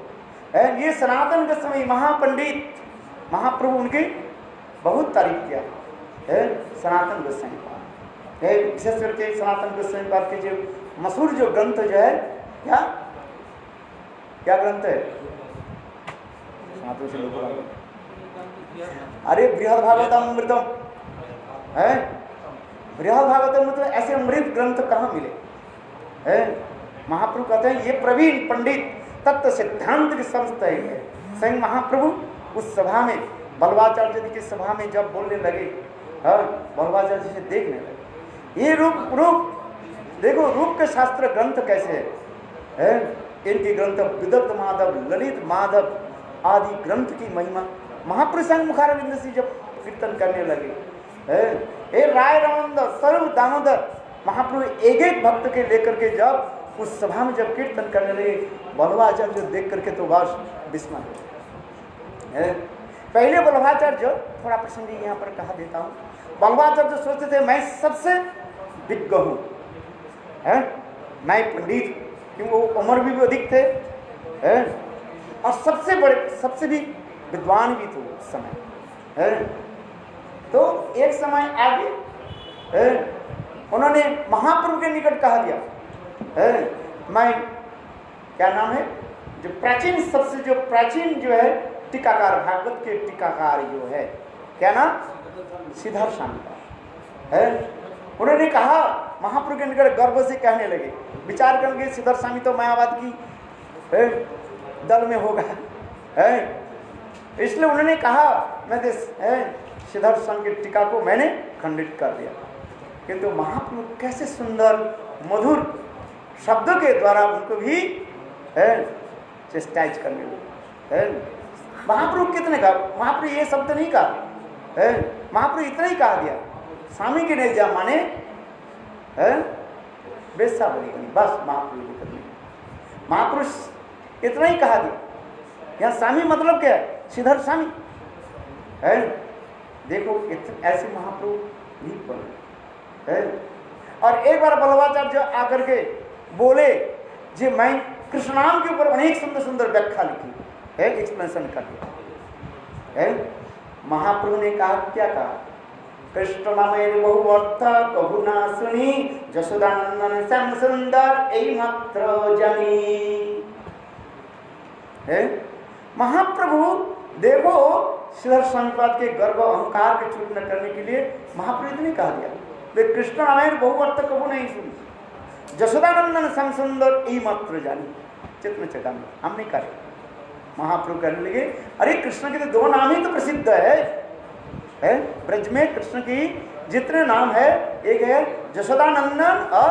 ये सनातन गोस्वामी महापंडित महाप्रभु उनकी बहुत तारीफ किया है। सनातन गोस्वामी पाद विशेष करके सनातन गोस्वामी पाद के जो मशहूर जो ग्रंथ जो है क्या क्या ग्रंथ है? से लोग अरे बृहद भागवतम अमृतम है। बृहद भागवतम मतलब ऐसे अमृत ग्रंथ कहाँ मिले है? महाप्रभु कहते हैं ये प्रवीण पंडित तत्व सिद्धांत की समझता है। स्वयं महाप्रभु उस सभा में बल्लभाचार्य जी की सभा में जब बोलने लगे, बल्लभाचार्य जी से देखने लगे ये रूप देखो रूप के शास्त्र ग्रंथ कैसे है। इनके ग्रंथ विदग्ध माधव, ललित माधव आदि ग्रंथ की महिमा महाप्रभु संग मुखारविंद से जब कीर्तन करने लगे। हे राय रमंदर सर्व दामोदर, महाप्रभु एक एक भक्त के लेकर के जब उस सभा में जब कीर्तन करने लगे, बल्लभाचार्य देख करके तो बस विस्मय है। पहले बल्लभाचार्य, थोड़ा प्रसंग यहाँ पर कहा देता हूँ, बल्लभाचार्य सोचते थे मैं सबसे विज्ञ हूँ, मैं पंडित, क्योंकि वो उम्र भी अधिक थे और सबसे बड़े, सबसे भी विद्वान भी थे उस समय। तो एक समय आगे उन्होंने महाप्रभु के निकट कहा दिया, मैं, क्या नाम है, जो प्राचीन, सबसे जो प्राचीन जो है टीकाकार, भागवत के टीकाकार जो है, क्या नाम, सिद्धार्थ स्वामी का है। उन्होंने कहा, महाप्रभु के निकट गर्व से कहने लगे, विचार करके सिद्धार्थ स्वामी तो मायावाद की दल में होगा, इसलिए उन्होंने कहा मैं सिद्धार्थ स्वामी की टीका को मैंने खंडित कर दिया। किंतु महाप्रभु कैसे सुंदर मधुर शब्दों के द्वारा उनको भी चेस्टाइज करने लगे। महाप्रभु कितने कहा, महाप्रभु ये शब्द नहीं कहा, महाप्रभु इतना ही कहा दिया, स्वामी के नहीं जा माने बेसा बनी, बस महाप्रभु महापुरुष इतना ही कहा दिया। यहाँ स्वामी मतलब क्या है, सिद्धार्थ स्वामी है। देखो ऐसे महाप्रभु नहीं पड़े। और एक बार बल्लभाचार्य आकर के बोले जी मैं कृष्ण नाम के ऊपर अनेक सुंदर सुंदर व्याख्या लिखी है, एक्सप्लेनेशन कर दिया। महाप्रभु ने कहा, क्या कहा, कृष्ण नामेर बहु अर्थ कहु ना सुनी, जशोदानंदन श्याम सुंदर एई मात्र जानी। महाप्रभु देखो सिद्धार्थ स्वामीपाद के गर्व अहंकार के चूक न करने के लिए महाप्रभु ने कहा दिया, वे कृष्ण नामेर बहु अर्थ कहु नहीं सुनी, जशोदानंदन श्याम सुंदर एई मात्र जानी। चित्र चटान हम नहीं करे। महाप्रभु कहने लगे, अरे कृष्ण के तो दो नाम ही तो प्रसिद्ध है ब्रज में कृष्ण की जितने नाम है, एक है जशोदानंदन और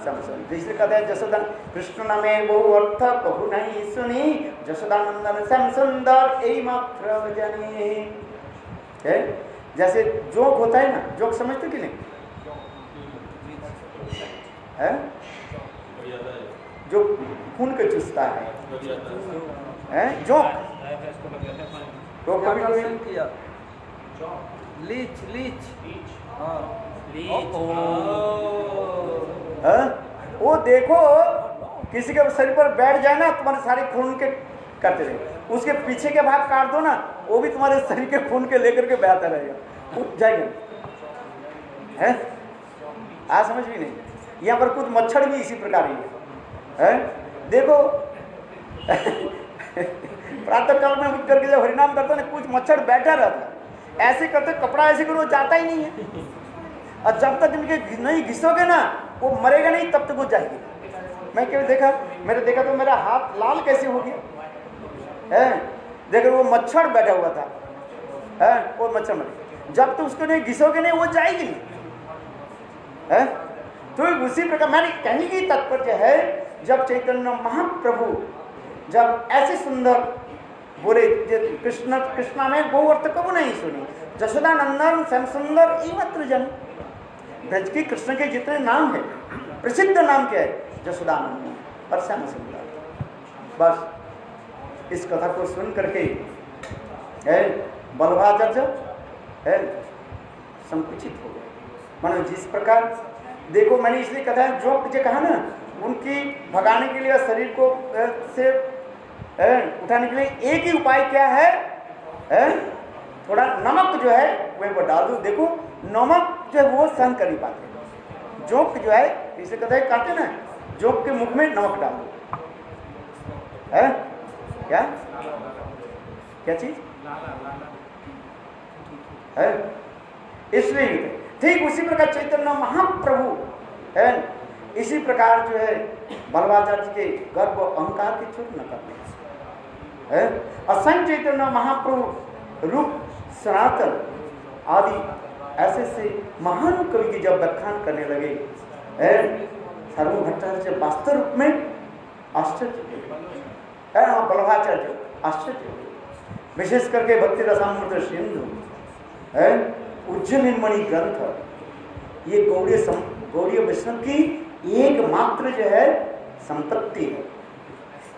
श्यामसुंदर। दूसरे कहते हैं जशोदान कृष्ण नामे बहु अर्थ कहु नहीं सुनी, जशोदानंदन श्यामसुंदर एई मात्र जानी। जैसे जोक होता है ना, जोक समझते कि नहीं है, जो खून के चूसता है जोक, तो कभी कभी लीच लीच वो देखो किसी के शरीर पर बैठ जाए ना, तुम्हारे सारे खून के करते रहे, उसके पीछे के भाग काट दो ना, वो भी तुम्हारे शरीर के खून के लेकर के बहता रहेगा, उठ जाएगा। है आज समझ भी नहीं। यहाँ पर कुछ मच्छर भी इसी प्रकार ही है। देखो प्रातः काल में उठ करके जब हरिनाम करते ना, कुछ मच्छर बैठा रहता है, ऐसे करते कपड़ा ऐसे करो जाता ही नहीं है, और जब तक इनके नहीं घिसोगे ना वो मरेगा नहीं, तब तक वो जाएगी। मैं क्यों देखा, मैंने देखा तो मेरा हाथ लाल कैसे हो गया है, देखो वो मच्छर बैठा हुआ था है, वो मच्छर मरे, जब तक उसको नहीं घिसोगे नहीं वो जाएगी नहीं है। तो उसी प्रकार मैंने कहने की तात्पर्य है, जब चैतन्य महाप्रभु जब ऐसे सुंदर बोले, कृष्ण कृष्णा में बहु अर्थ कबू नहीं सुनी, जशोदानंदन श्याम सुंदर ई मात्र जन। ब्रज की कृष्ण के जितने नाम है, प्रसिद्ध नाम क्या है, जशोदानंदन और श्याम सुंदर। बस इस कथा को सुन करके बल्लभाचार्य संकुचित हो गए। मानो जिस प्रकार देखो मैंने इसलिए कहा जो मुझे कहा ना, उनकी भगाने के लिए शरीर को से उठाने के लिए एक ही उपाय क्या है, थोड़ा नमक जो है वहीं पर डाल दो। देखो नमक जो है वो सहन कर नहीं पाते, जोक जो है इसे कहते हैं कहते ना, जोक के मुख में नमक डाल दो है, क्या क्या चीज है। इसलिए ठीक उसी प्रकार चैतन्य महाप्रभु है, इसी प्रकार जो है बल्लभाचार्य के गर्व अहंकार की चूक न करते है। असंख्य चैतन्य महाप्रभु रूप सनातन आदि ऐसे से महान कवि की जब व्याख्यान करने लगे, सर्व भट्टाचार्य वास्तव रूप में आश्चर्य है, बल्लभाचार्य आश्चर्य, विशेष करके भक्ति रसामृत सिंधु है उज्जैन मणि ग्रंथ, ये गौड़ीय वैष्णव की एकमात्र जो है संपत्ति है।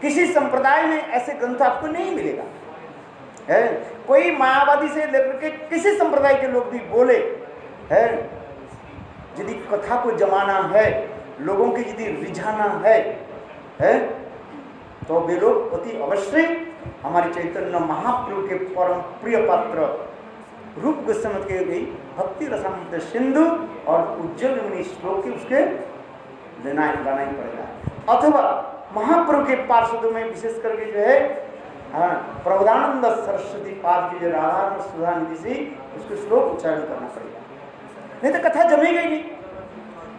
किसी संप्रदाय में ऐसे ग्रंथ आपको नहीं मिलेगा। है कोई मायावादी से लेकर के किसी संप्रदाय के लोग भी बोले है, यदि कथा को जमाना है, लोगों की यदि रिझाना है तो वे लोग अति अवश्य हमारे चैतन्य महाप्रभु के परम प्रिय पात्र रूप गोस्वामी के गई भक्ति रसामृत सिंधु और उज्जवल मणि श्लोक के उसके लेना ही पड़ेगा। अथवा महाप्रभु के पार्षदों में विशेष करके जो है प्रबोधानंद सरस्वती पाद की जो राधा सुधा निधि से उसको श्लोक उच्चारण करना पड़ेगा, नहीं तो कथा जमेगी ही नहीं।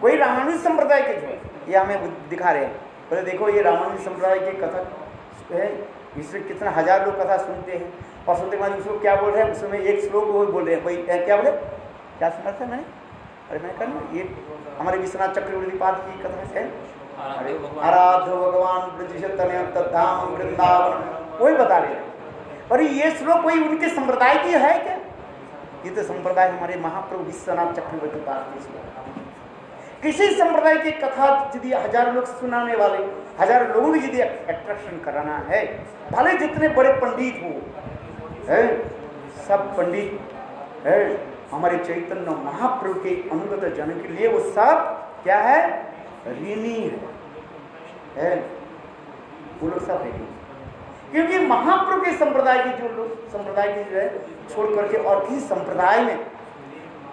कोई रामानुज संप्रदाय के जो ये हमें दिखा रहे हैं, बोले देखो ये रामानुज संप्रदाय की कथा है, इसमें कितना हजार लोग कथा सुनते हैं और सुनते बाद उसको क्या बोल रहे हैं, उसमें एक श्लोक वो बोल रहे हैं, कोई क्या बोले, क्या सुना था मैंने, अरे मैं कहना ये हमारे विश्वनाथ चक्रवर्ती पाद की कथा है, आराध्य भगवान धाम वृंदावन, वही बता रहे हैं। और ये श्लोक कोई उनके संप्रदाय की है क्या? ये तो संप्रदाय हमारे महाप्रभु विश्वनाथ चक्रवर्ती पाद की श्लोक। किसी संप्रदाय की कथा यदि हजारों लोग सुनाने वाले, हजारों लोगों को यदि अट्रैक्शन कराना है, भले जितने बड़े पंडित हो है, सब पंडित है हमारे चैतन्य महाप्रभु के अनुगत जन के लिए वो सब क्या है, ऋणी है वो लोग सब ऋणी। क्योंकि महाप्रभु के संप्रदाय के जो लोग संप्रदाय की जो है छोड़ करके और किसी संप्रदाय में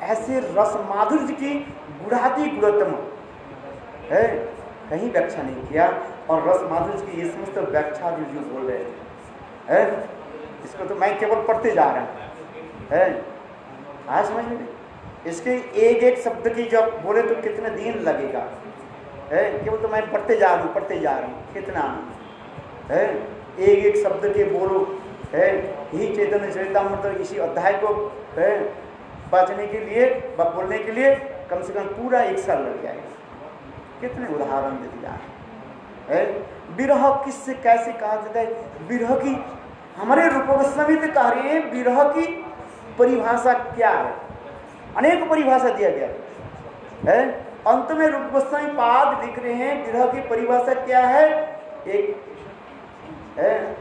ऐसे रस माधुर्य की गुढ़ाती गुणतम है कहीं व्याख्या नहीं किया। और रस माधुर्य की ये समस्त व्याख्या जो बोल रहे हैं इसको तो मैं केवल पढ़ते जा रहा हूँ है, आज समझ में इसके एक एक शब्द की जब बोले तो कितने दिन लगेगा है, केवल तो मैं पढ़ते जा रहा हूँ कितना है, एक एक शब्द के बोलो है, यही चैतन्य चरितामृत इसी अध्याय को है बचने के लिए बोलने के लिए कम से कम पूरा 1 साल लग जाएगा। कितने उदाहरण दे दिया है। विरह किससे कैसे कहा जाता है, विरह की हमारे रूप गोस्वामी तो कह रहे हैं विरह की परिभाषा क्या है, अनेक परिभाषा दिया गया है। अंत में रूप गोस्वामी पाद लिख रहे हैं विरह की परिभाषा क्या है, एक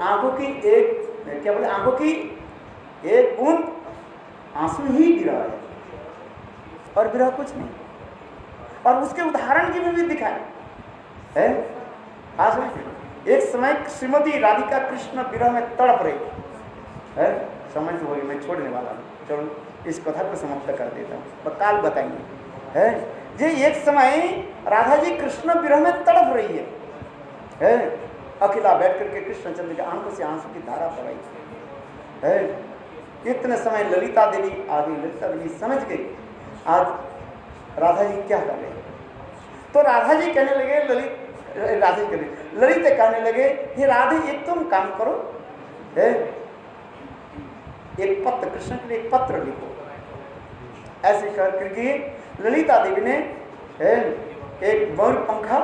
आंखों की एक क्या बोले, आंखों की एक बूंद आंसू ही गिरा है और विरह कुछ नहीं। और उसके उदाहरण की भी दिखाए है। आज एक समय श्रीमती राधिका कृष्ण विरह में तड़प रही है, समझ में होगी, मैं छोड़ने वाला हूँ, चलो इस कथा को समाप्त कर देता हूँ, काल बताएंगे है। ये एक समय राधा जी कृष्ण विरह में तड़प रही है, अकेला बैठ करके कृष्णचंद्र के आंखों से आंसू की धारा पड़ रही है। इतने समय ललिता देवी आ गई, ललिता देवी समझ गई आज राधा जी क्या कर रहे हैं। तो राधा जी कहने लगे, ललित कहने लगे, हे राधे एक तुम काम करो है, एक पत्र कृष्ण के लिए एक पत्र लिखो। ऐसे कर करके ललिता देवी ने एक मयूर पंखा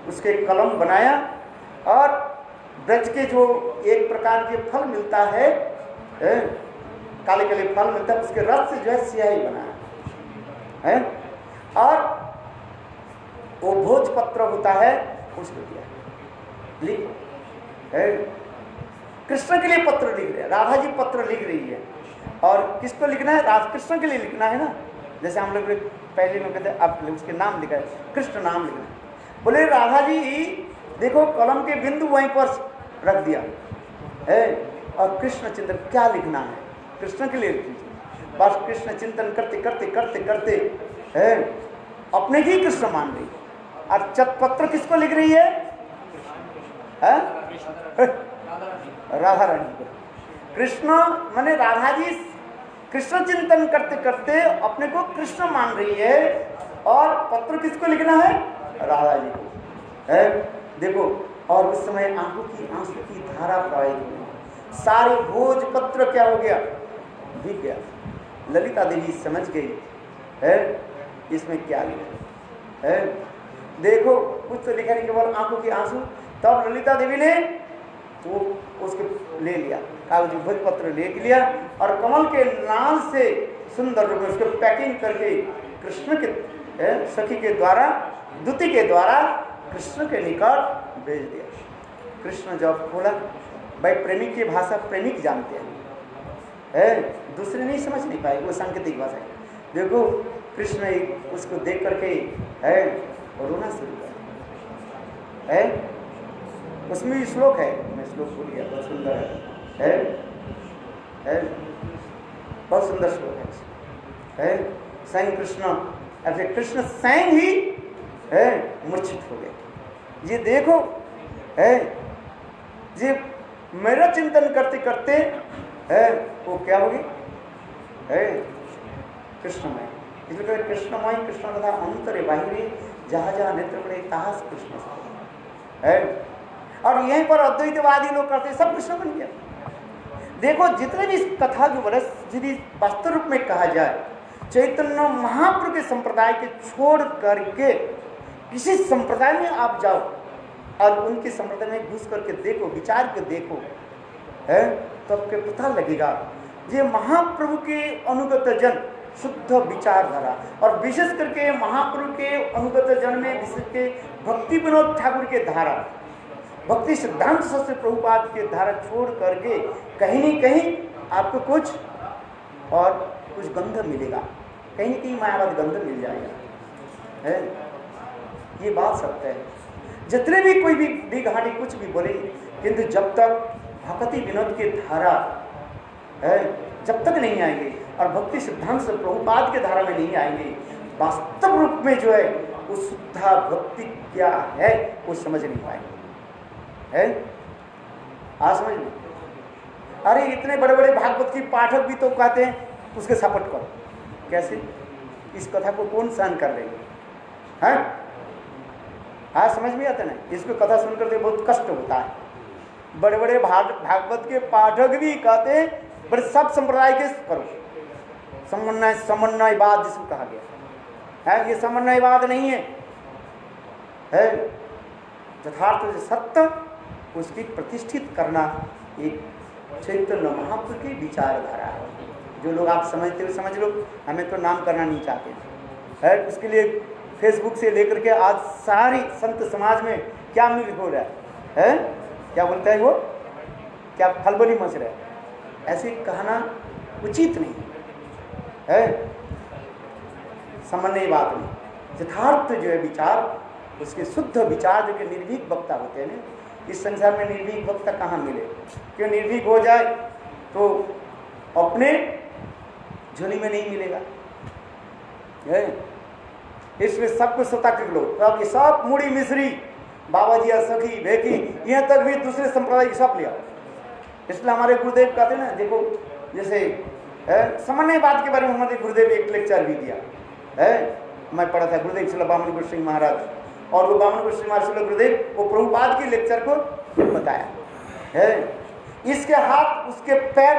उसके कलम बनाया और ब्रज के जो एक प्रकार के फल मिलता है, काले काले फल मिलता है, उसके रस से जो है स्याही बनाया है और वो भोजपत्र होता है उसको दिया, लिख है। कृष्ण के लिए पत्र लिख रहे हैं, राधा जी पत्र लिख रही है और किसको लिखना है, राधा कृष्ण के लिए लिखना है ना। जैसे हम लोग पहले में कहते हैं अब उसके नाम लिखा है, कृष्ण नाम लिखना है। बोले राधा जी देखो कलम के बिंदु वहीं पर रख दिया है और कृष्ण चिंतन क्या लिखना है, कृष्ण के लिए लिखिए। बस कृष्ण चिंतन करते करते करते करते है अपने ही कृष्ण मान रही और पत्र किसको लिख रही है, राधा रानी को। कृष्ण माने राधा जी कृष्ण चिंतन करते करते अपने को कृष्ण मान रही है और पत्र किसको लिखना है, राधा जी को है। देखो और उस समय आंखों की आंसू की धारा प्रवाहित, सारे भोजपत्र क्या हो गया, भीग गया। ललिता देवी समझ गई है इसमें क्या लिखा है। देखो कुछ तो लिखा नहीं, केवल आंखों की आंसू। तब ललिता देवी ने वो उसके ले लिया, कागजी भोजपत्र ले लिया और कमल के लाल से सुंदर रूप में उसको पैकिंग करके कृष्ण के सखी के द्वारा, दूती के द्वारा कृष्ण के निकट भेज दिया। कृष्ण जब खोला, भाई प्रेमिक की भाषा प्रेमिक जानते हैं, दूसरे नहीं समझ नहीं पाए, वो सांकेतिक भाषा है। देखो कृष्ण उसको देख करके रोना शुरू है। उसमें भी श्लोक है, मैं श्लोक भूल गया, बहुत सुंदर है, बहुत सुंदर श्लोक है। स्वयं कृष्ण, ऐसे कृष्ण स्वयं ही मूर्छित हो गए। ये देखो ये मेरा चिंतन करते करते वो क्या होगी, कृष्णमय। इसलिए कृष्णमय, कृष्ण तथा अंतरे बाहिरी जहाँ जहाँ नेत्र पड़े तास कृष्ण है। और यहीं पर अद्वैतवादी लोग करते सब कृष्ण बन गया। देखो जितने भी कथा जो बोले, यदि वास्तव रूप में कहा जाए, चैतन्य महाप्रभु के संप्रदाय के छोड़ करके किसी संप्रदाय में आप जाओ और उनके संप्रदाय में घुस करके देखो, विचार के देखो, तो आपको पता लगेगा ये महाप्रभु के अनुगत जन शुद्ध विचारधारा, और विशेष करके महाप्रभु के अनुगत जन में विशेष के भक्ति विनोद ठाकुर के धारा, भक्ति सिद्धांत शास्त्री प्रभुपाद के धारा छोड़ करके कहीं न कहीं आपको कुछ और कुछ गंध मिलेगा, कहीं न कहीं मायावाद गंध मिल जाएगा। ये बात सत्य है। जितने भी कोई भी घाटी कुछ भी बोले, किंतु जब तक भक्ति विनोद की धारा जब तक नहीं आएंगे और भक्ति सिद्धांत से प्रभुपाद के धारा में नहीं आएंगे, वास्तव रूप में जो है वो शुद्धा भक्ति क्या है वो समझ नहीं पाएंगे। आज समझ लो, अरे इतने बड़े बड़े भागवत की पाठक भी तो कहते हैं उसके सपोर्ट करो। कैसे? इस कथा को कौन सहन कर लेंगे? हैं? आज समझ में आता ना, इसको कथा सुनकर के बहुत कष्ट होता है। बड़े बड़े भागवत के पाठक भी कहते हैं बड़े सब संप्रदाय के करो, समन्वयवाद जिसको कहा गया है, ये समन्वयवाद नहीं है, यथार्थ सत्य उसकी प्रतिष्ठित करना एक चैतन्य महाप्रभु की विचारधारा है। जो लोग आप समझते हो समझ लो, हमें तो नाम करना नहीं चाहते है। उसके लिए फेसबुक से लेकर के आज सारी संत समाज में क्या मिल हो रहा है, क्या बोलता है वो, क्या खलबली मच रहा है, ऐसे कहना उचित नहीं है। समन्वय बात नहीं, यथार्थ जो है विचार, उसके शुद्ध विचार जो कि निर्भीक वक्ता होते हैं ना, इस संसार में निर्भीक वक्ता कहाँ मिले? क्यों निर्भीक हो जाए तो अपने झोली में नहीं मिलेगा, इसमें सब कुछ स्वतः कर लो। अब ये सब मुड़ी मिश्री, बाबा जी सखी बेकी, यहाँ तक भी दूसरे संप्रदाय की सब लिया। इसलिए हमारे गुरुदेव कहते ना, देखो जैसे समन्वयवाद के बारे में हमारे गुरुदेव एक लेक्चर भी दिया है, मैं पढ़ा था, गुरुदेव श्री बामन गुरु सिंह महाराज, और वो बामन गुरु सिंह महाराज गुरुदेव वो प्रभुपाद की लेक्चर को बताया है। इसके हाथ, उसके पैर,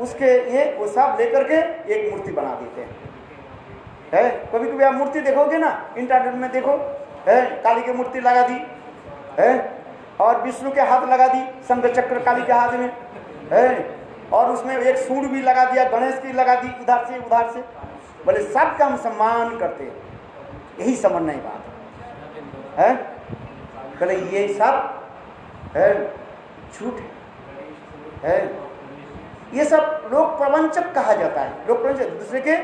उसके ये वो सब लेकर के एक मूर्ति बना देते हैं। कभी कभी आप मूर्ति देखोगे ना, इंटरनेट में देखो, काली की मूर्ति लगा दी और विष्णु के हाथ लगा दी, शंख चक्र काली के हाथ में और उसमें एक सूंड भी लगा दिया, गणेश की लगा दी, इधर से उधर से, बोले सबका हम सम्मान करते हैं। यही समन्वय बात है। बोले ये सब झूठ है, ये सब लोक प्रवंचक कहा जाता है। लोक प्रवंचक दूसरे के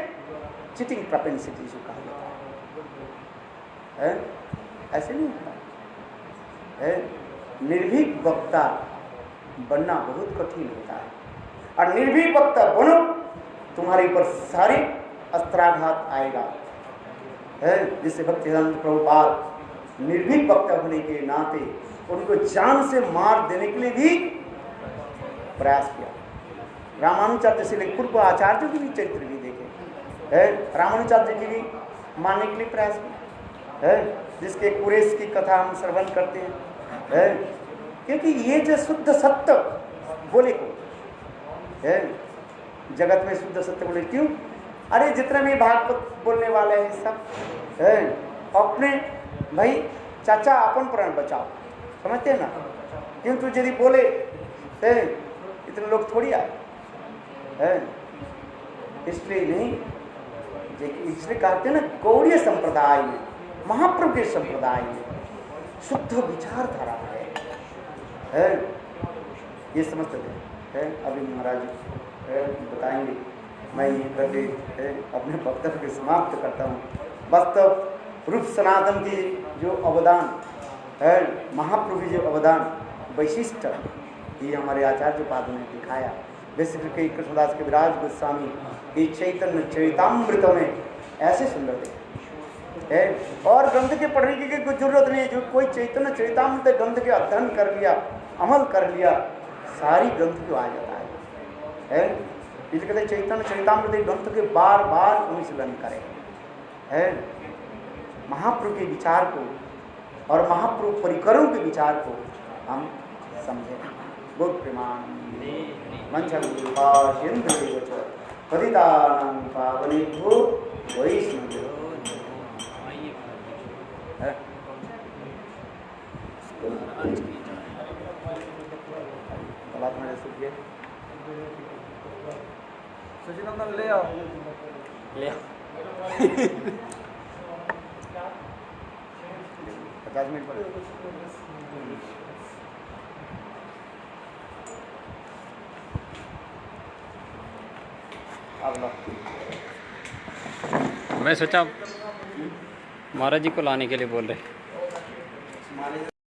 चिटिंग प्रोपेंसिटी जो कहा जाता है, ऐसे नहीं होता है। निर्भीक वक्ता बनना बहुत कठिन होता है, और निर्भीक वक्ता बनो, तुम्हारे ऊपर सारी अस्त्राघात आएगा। जिससे भक्तिवेदांत प्रभुपाद निर्भीक वक्ता होने के नाते उनको जान से मार देने के लिए भी प्रयास किया। रामानुचार्य से लेकर पूर्व आचार्यों की भी चरित्र भी देखे, रामानुचार्य की भी मारने के लिए प्रयास किया, जिसके कुरेश की कथा हम श्रवण करते हैं। क्योंकि ये जो शुद्ध सत्य बोले को जगत में शुद्ध सत्य बोले, क्यों? अरे जितने भी भागवत बोलने वाले हैं सब अपने भाई चाचा अपन प्राण बचाओ, समझते हैं ना, किंतु यदि बोले इतने लोग थोड़ी आए हैं, इसलिए नहीं, इसलिए कहते हैं ना गौड़ीय संप्रदाय में, महाप्रभु के संप्रदाय में शुद्ध विचारधारा है, ये समझते हैं। अभी महाराज बताएंगे, मैं ये करके अपने वक्तव्य को समाप्त करता हूँ। वास्तव रूप सनातन की जो अवदान है, महाप्रभु की जो अवदान वैशिष्ट, ये हमारे आचार्य पाद ने दिखाया। विश्व के कृष्णदास के विराज गोस्वामी ये चैतन्य चरितामृत में ऐसे सुंदर है, और ग्रंथ के पढ़ने की कोई जरूरत नहीं है। जो कोई चैतन्य चरितामृत ग्रंथ के अध्ययन कर लिया, अमल कर लिया, सारी ग्रंथ को आ जाता है। इसलिए कहते चैतन्य चरितामृत ग्रंथ के बार बार अनुशीलन करें, है महाप्रभु के विचार को और महाप्रभु परिकरों के विचार को हम समझें। बुद्ध प्रमाण मंचन पतितानां पावनेभ्यो वैष्णवेभ्यो। बात मैंने सुनिए, सचिनंदन ले आओ, ले आओ। 50 मिनट पर मैं सोचा महाराज जी को लाने के लिए बोल रहे।